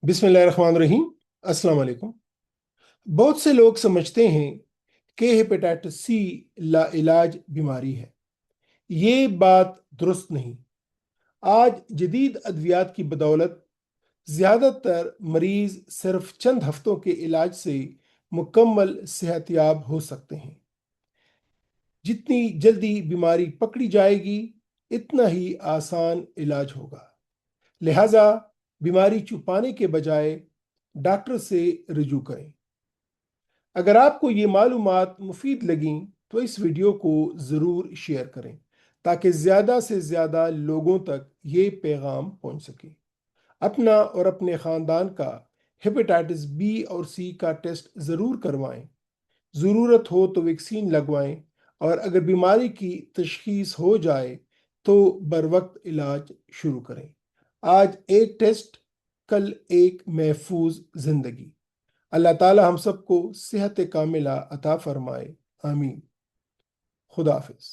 बिस्मिल्लाहिर्रहमानिर्रहीम। अस्सलाम वालेकुम। बहुत से लोग समझते हैं कि हेपेटाइटिस सी लाइलाज बीमारी है। ये बात दुरुस्त नहीं। आज जदीद अद्वियात की बदौलत ज़्यादातर मरीज सिर्फ चंद हफ्तों के इलाज से मुकम्मल सेहतयाब हो सकते हैं। जितनी जल्दी बीमारी पकड़ी जाएगी, इतना ही आसान इलाज होगा। लिहाजा बीमारी छुपाने के बजाय डॉक्टर से रुजू करें। अगर आपको ये मालूमात मुफीद लगीं तो इस वीडियो को ज़रूर शेयर करें ताकि ज़्यादा से ज़्यादा लोगों तक ये पैगाम पहुंच सके। अपना और अपने ख़ानदान का हेपेटाइटिस बी और सी का टेस्ट ज़रूर करवाएं। ज़रूरत हो तो वैक्सीन लगवाएं, और अगर बीमारी की तशखीस हो जाए तो बर वक्त इलाज शुरू करें। आज एक टेस्ट, कल एक महफूज ज़िंदगी। अल्लाह ताला हम सबको सेहत कामिला अता फरमाए। आमीन। खुदा हाफिज।